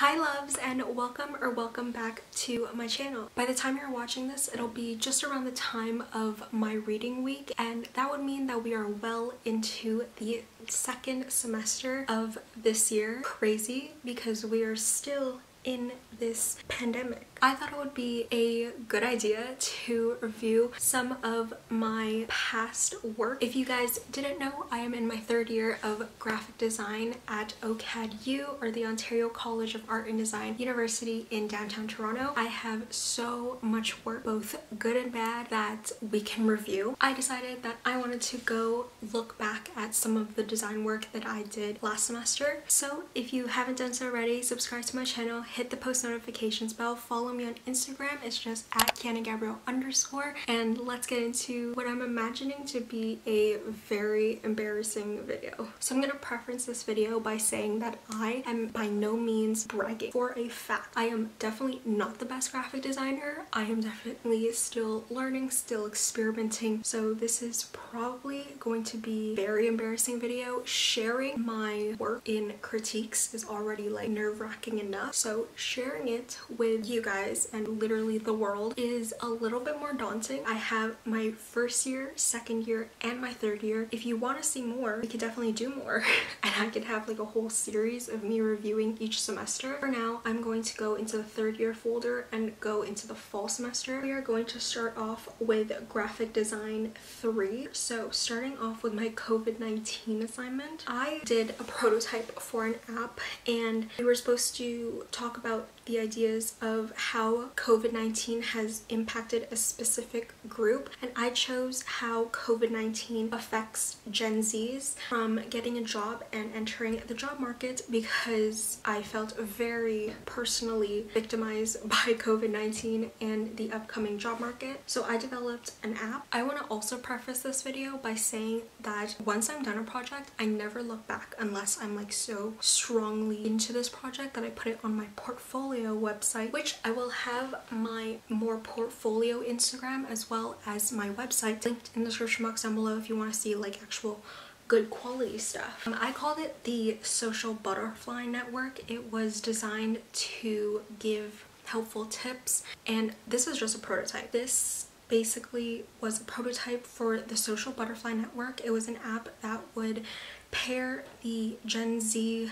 Hi loves, and welcome back to my channel. By the time you're watching this, it'll be just around the time of my reading week, and that would mean that we are well into the second semester of this year. Crazy, because we are still in this pandemic. I thought it would be a good idea to review some of my past work. If you guys didn't know, I am in my third year of graphic design at OCADU, or the Ontario College of Art and Design University in downtown Toronto. I have so much work, both good and bad, that we can review. I decided that I wanted to go look back at some of the design work that I did last semester. So if you haven't done so already, subscribe to my channel, hit the post notifications bell, follow me on Instagram. It's just at Kiana Gabrielle _, and let's get into what I'm imagining to be a very embarrassing video. So I'm gonna preference this video by saying that I am by no means bragging. For a fact, I am definitely not the best graphic designer. I am definitely still learning, still experimenting. So this is probably going to be a very embarrassing video. Sharing my work in critiques is already like nerve-wracking enough. So sharing it with you guys and literally the world is a little bit more daunting. I have my first year, second year, and my third year. If you want to see more, we could definitely do more and I could have like a whole series of me reviewing each semester. For now, I'm going to go into the third year folder and go into the fall semester. We are going to start off with graphic design 3. So starting off with my COVID-19 assignment, I did a prototype for an app, and we were supposed to talk about the ideas of how COVID-19 has impacted a specific group, and I chose how COVID-19 affects Gen Zs from getting a job and entering the job market, because I felt very personally victimized by COVID-19 and the upcoming job market. So I developed an app. I want to also preface this video by saying that once I'm done a project, I never look back unless I'm like so strongly into this project that I put it on my portfolio website, which I will have my more portfolio Instagram as well as my website linked in the description box down below if you want to see like actual good quality stuff. I called it the Social Butterfly Network. It was designed to give helpful tips, and this is just a prototype. This basically was a prototype for the Social Butterfly Network. It was an app that would pair the Gen Z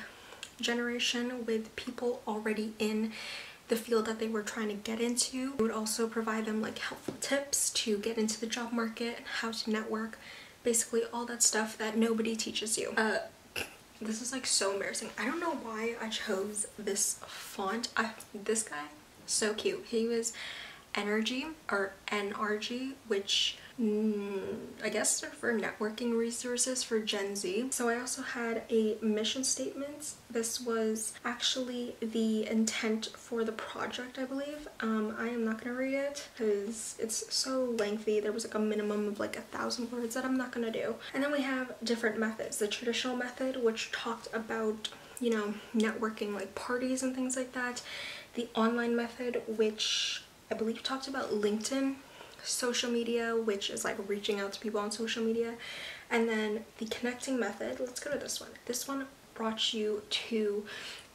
generation with people already in the field that they were trying to get into. It would also provide them like helpful tips to get into the job market, how to network, basically all that stuff that nobody teaches you. This is like so embarrassing. I don't know why I chose this font. This guy, so cute. He was Energy, or NRG, which I guess are for networking resources for Gen Z. So I also had a mission statement. This was actually the intent for the project, I believe. I am not gonna read it because it's so lengthy. There was like a minimum of like 1,000 words that I'm not gonna do. And then we have different methods. The traditional method, which talked about, you know, networking, like parties and things like that. The online method, which I believe talked about LinkedIn, social media, which is like reaching out to people on social media. And then the connecting method, let's go to this one. This one brought you to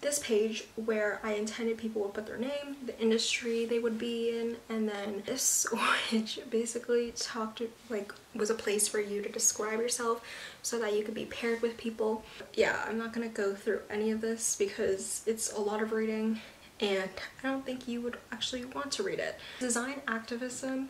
this page where I intended people would put their name, the industry they would be in, and then this, which basically talked like was a place for you to describe yourself so that you could be paired with people. Yeah, I'm not gonna go through any of this because it's a lot of reading and I don't think you would actually want to read it. Design activism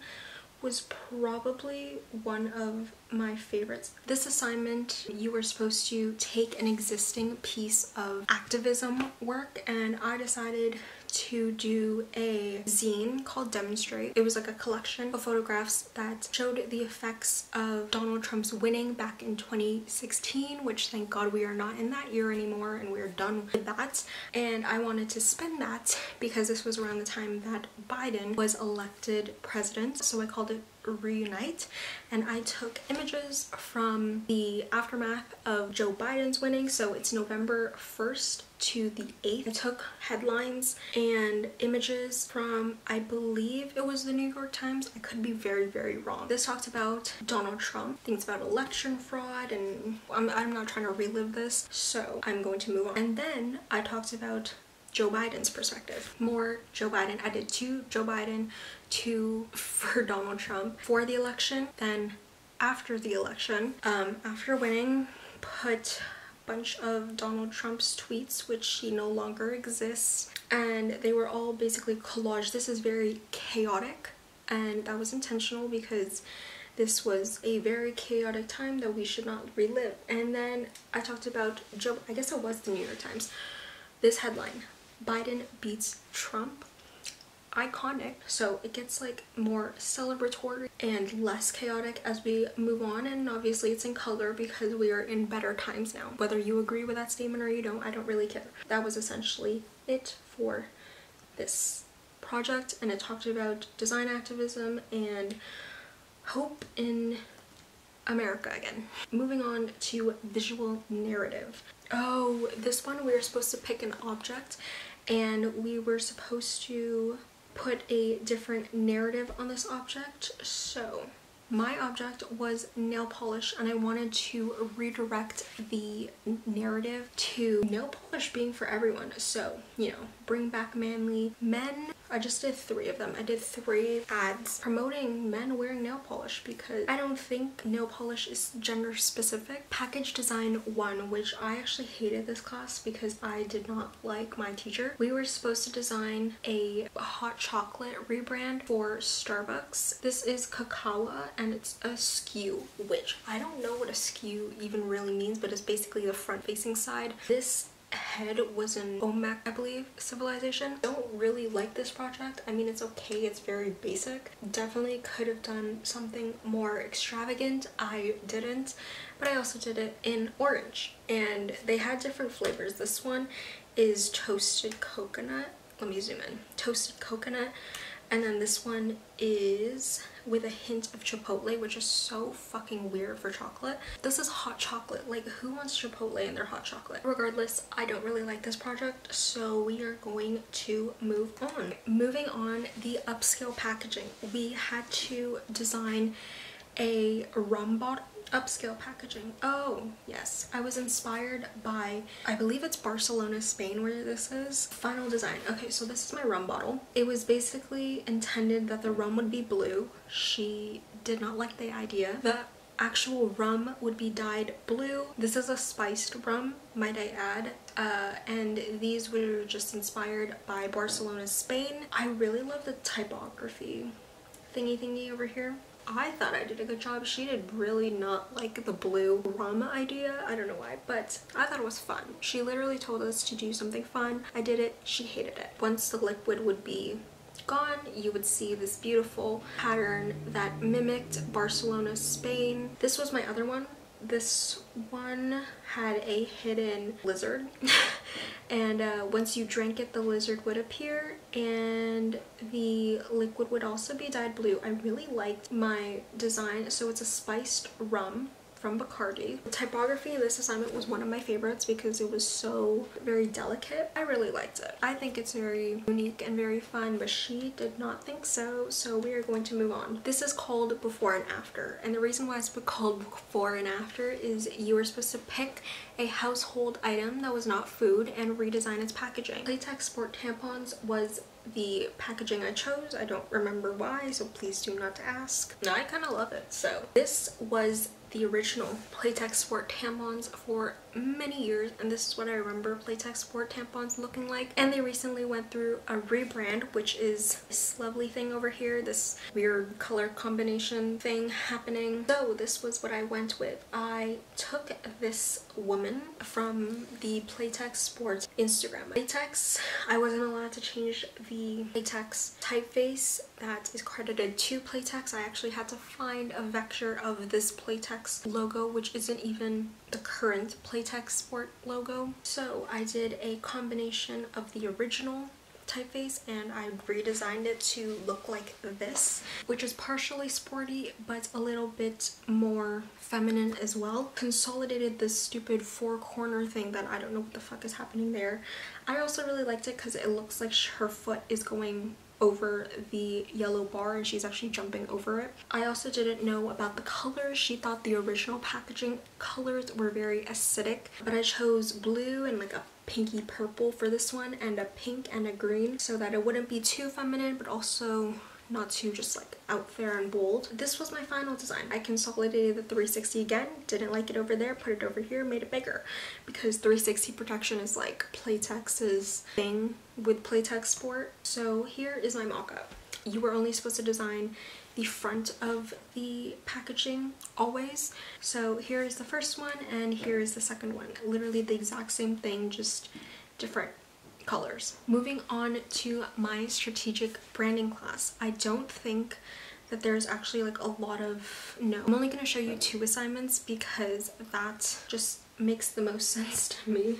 was probably one of my favorites. This assignment, you were supposed to take an existing piece of activism work, and I decided to do a zine called Demonstrate. It was like a collection of photographs that showed the effects of Donald Trump's winning back in 2016, which thank God we are not in that year anymore and we're done with that. And I wanted to spin that because this was around the time that Biden was elected president. So I called it Reunite, and I took images from the aftermath of Joe Biden's winning, so it's November 1st to the 8th. I took headlines and images from, I believe it was the New York Times. I could be very, very wrong. This talked about Donald Trump, things about election fraud, and I'm not trying to relive this, so I'm going to move on. And then I talked about Joe Biden's perspective. More Joe Biden. I did 2 Joe Biden, 2 for Donald Trump for the election, then after the election, after winning, put a bunch of Donald Trump's tweets, which he no longer exists, and they were all basically collage. This is very chaotic, and that was intentional because this was a very chaotic time that we should not relive. And then I talked about Joe, I guess it was the New York Times, this headline, Biden beats Trump. Iconic. So it gets like more celebratory and less chaotic as we move on, and obviously it's in color because we are in better times now. Whether you agree with that statement or you don't, I don't really care. That was essentially it for this project, and it talked about design activism and hope in America again. Moving on to visual narrative. Oh, this one we were supposed to pick an object, and we were supposed to put a different narrative on this object. So my object was nail polish, and I wanted to redirect the narrative to nail polish being for everyone. So, you know, bring back manly men. I just did 3 of them. I did 3 ads promoting men wearing nail polish because I don't think nail polish is gender specific. Package design 1, which I actually hated this class because I did not like my teacher. We were supposed to design a hot chocolate rebrand for Starbucks. This is cacao, and it's a skew, which I don't know what a skew even really means, but it's basically the front facing side. This head was an Olmec, I believe, civilization. Don't really like this project. I mean, it's okay, it's very basic. Definitely could have done something more extravagant. I didn't, but I also did it in orange, and they had different flavors. This one is toasted coconut. Let me zoom in. Toasted coconut. And then this one is with a hint of chipotle, which is so fucking weird for chocolate. This is hot chocolate. Like, who wants chipotle in their hot chocolate? Regardless, I don't really like this project, so we are going to move on. Moving on, the upscale packaging. We had to design a rum bottle. Upscale packaging. Oh yes, I was inspired by, I believe it's Barcelona, Spain, where this is. Final design. Okay, so this is my rum bottle. It was basically intended that the rum would be blue. She did not like the idea. The actual rum would be dyed blue. This is a spiced rum, might I add, and these were just inspired by Barcelona, Spain. I really love the typography thingy over here. I thought I did a good job. She did really not like the blue rum idea. I don't know why, but I thought it was fun. She literally told us to do something fun. I did it. She hated it. Once the liquid would be gone, you would see this beautiful pattern that mimicked Barcelona, Spain. This was my other one. This one had a hidden lizard and once you drank it, the lizard would appear and the liquid would also be dyed blue. I really liked my design. So it's a spiced rum from Bacardi. The typography in this assignment was one of my favorites because it was so very delicate. I really liked it. I think it's very unique and very fun, but she did not think so, so we are going to move on. This is called Before and After, and the reason why it's called Before and After is you were supposed to pick a household item that was not food and redesign its packaging. Playtex Sport tampons was the packaging I chose. I don't remember why, so please do not ask. No, I kind of love it. So this was the original Playtex Sport tampons for many years, and this is what I remember Playtex Sport tampons looking like. And they recently went through a rebrand, which is this lovely thing over here, this weird color combination thing happening. So this was what I went with. I took this woman from the Playtex Sport Instagram. Playtex, I wasn't allowed to change the Playtex typeface that is credited to Playtex. I actually had to find a vector of this Playtex logo, which isn't even the current Playtex Sport logo. So I did a combination of the original typeface and I redesigned it to look like this, which is partially sporty but a little bit more feminine as well. Consolidated this stupid 4-corner thing that I don't know what the fuck is happening there. I also really liked it because it looks like her foot is going over the yellow bar and she's actually jumping over it. I also didn't know about the colors. She thought the original packaging colors were very acidic, but I chose blue and like a pinky purple for this one and a pink and a green so that it wouldn't be too feminine but also not too just like out there and bold. This was my final design. I consolidated the 360 again, didn't like it over there, put it over here, made it bigger because 360 protection is like Playtex's thing with Playtex Sport. So here is my mock-up. You were only supposed to design the front of the packaging always. So here is the first one and here is the second one. Literally the exact same thing, just different colors. Moving on to my strategic branding class. I don't think that there's actually like a lot of, no. I'm only going to show you 2 assignments because that just makes the most sense to me.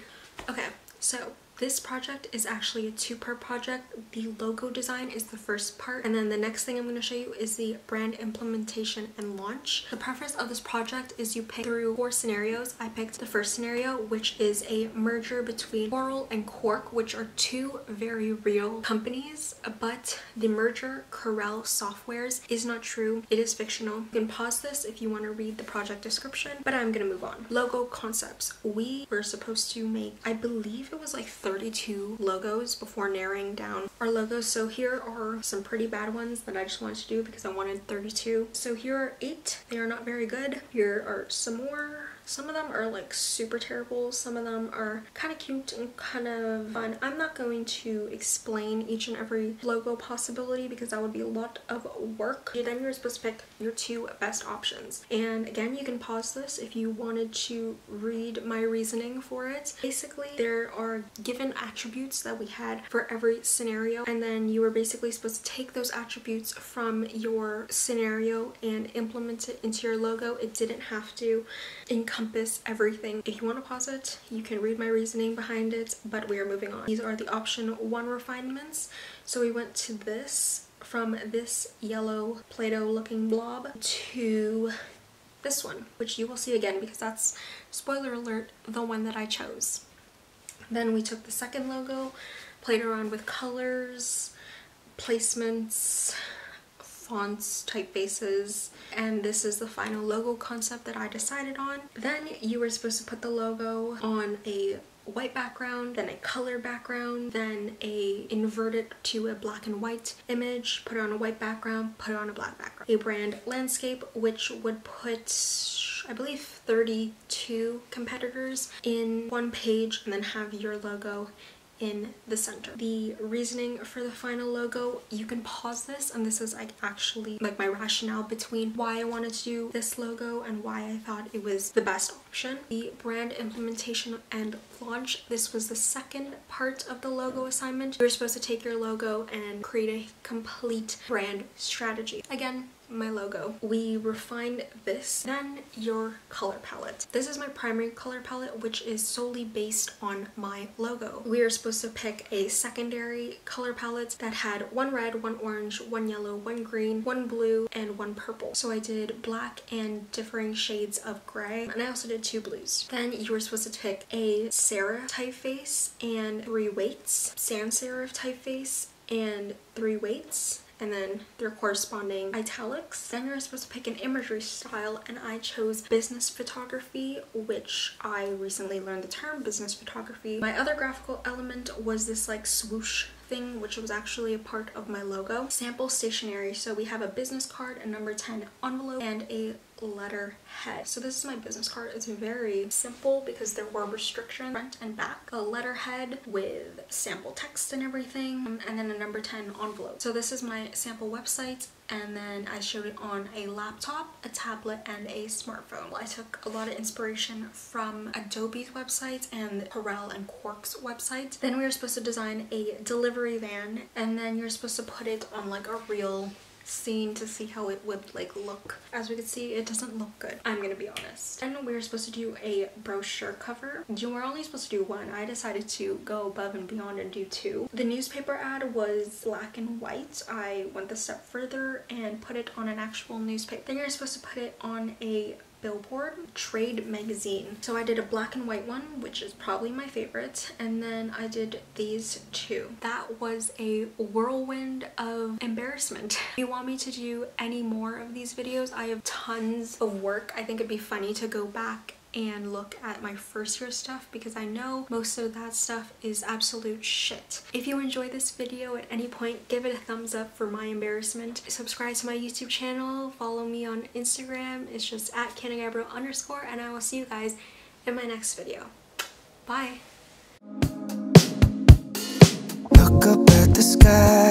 Okay, so this project is actually a 2-part project. The logo design is the first part, and then the next thing I'm going to show you is the brand implementation and launch. The preface of this project is you pick through 4 scenarios. I picked the first scenario, which is a merger between Coral and Cork, which are 2 very real companies, but the merger, Corel Softwares, is not true. It is fictional. You can pause this if you want to read the project description, but I'm going to move on. Logo concepts. We were supposed to make, I believe it was like 32 logos before narrowing down our logos. So here are some pretty bad ones that I just wanted to do because I wanted 32. So here are 8. They are not very good. Here are some more. Some of them are like super terrible. Some of them are kind of cute and kind of fun. I'm not going to explain each and every logo possibility because that would be a lot of work. Then you're supposed to pick your 2 best options. And again, you can pause this if you wanted to read my reasoning for it. Basically, there are given attributes that we had for every scenario, and then you were basically supposed to take those attributes from your scenario and implement it into your logo. It didn't have to encompass everything. If you want to pause it, you can read my reasoning behind it, but we are moving on. These are the option 1 refinements. So we went to this, from this yellow Play-Doh looking blob to this one, which you will see again because that's, spoiler alert, the one that I chose. Then we took the second logo, played around with colors, placements, fonts, typefaces, and this is the final logo concept that I decided on. Then you were supposed to put the logo on a white background, then a color background, then invert it to a black and white image, put it on a white background, put it on a black background. A brand landscape, which would put, I believe, 32 competitors in one page, and then have your logo in the center. The reasoning for the final logo, you can pause this, and this is like actually like my rationale between why I wanted to do this logo and why I thought it was the best option. The brand implementation and launch, this was the second part of the logo assignment. You were supposed to take your logo and create a complete brand strategy. Again, my logo. We refined this. Then your color palette. This is my primary color palette, which is solely based on my logo. We are supposed to pick a secondary color palette that had 1 red, 1 orange, 1 yellow, 1 green, 1 blue, and 1 purple. So I did black and differing shades of gray, and I also did 2 blues. Then you were supposed to pick a serif typeface and 3 weights, sans serif typeface and 3 weights, and then their corresponding italics. Then you're supposed to pick an imagery style, and I chose business photography, which I recently learned the term business photography. My other graphical element was this like swoosh thing, which was actually a part of my logo. Sample stationery. So we have a business card, a number 10 envelope, and a letter head. So this is my business card. It's very simple because there were restrictions front and back. A letterhead with sample text and everything, and then a number 10 envelope. So this is my sample website, and then I showed it on a laptop, a tablet, and a smartphone. I took a lot of inspiration from Adobe's website and Corel and Cork's website. Then we were supposed to design a delivery van, and then you're supposed to put it on like a real scene to see how it would like look. As we can see, it doesn't look good, I'm gonna be honest. Then we were supposed to do a brochure cover. You were only supposed to do 1. I decided to go above and beyond and do 2. The newspaper ad was black and white. I went a step further and put it on an actual newspaper. Then you're supposed to put it on a billboard, trade magazine. So I did a black and white one, which is probably my favorite, and then I did these 2. That was a whirlwind of embarrassment. If you want me to do any more of these videos, I have tons of work. I think it'd be funny to go back and look at my first year stuff, because I know most of that stuff is absolute shit. If you enjoyed this video at any point, give it a thumbs up for my embarrassment. Subscribe to my YouTube channel, follow me on Instagram, it's just at Gabrielle _, and I will see you guys in my next video. Bye! Look up at the sky.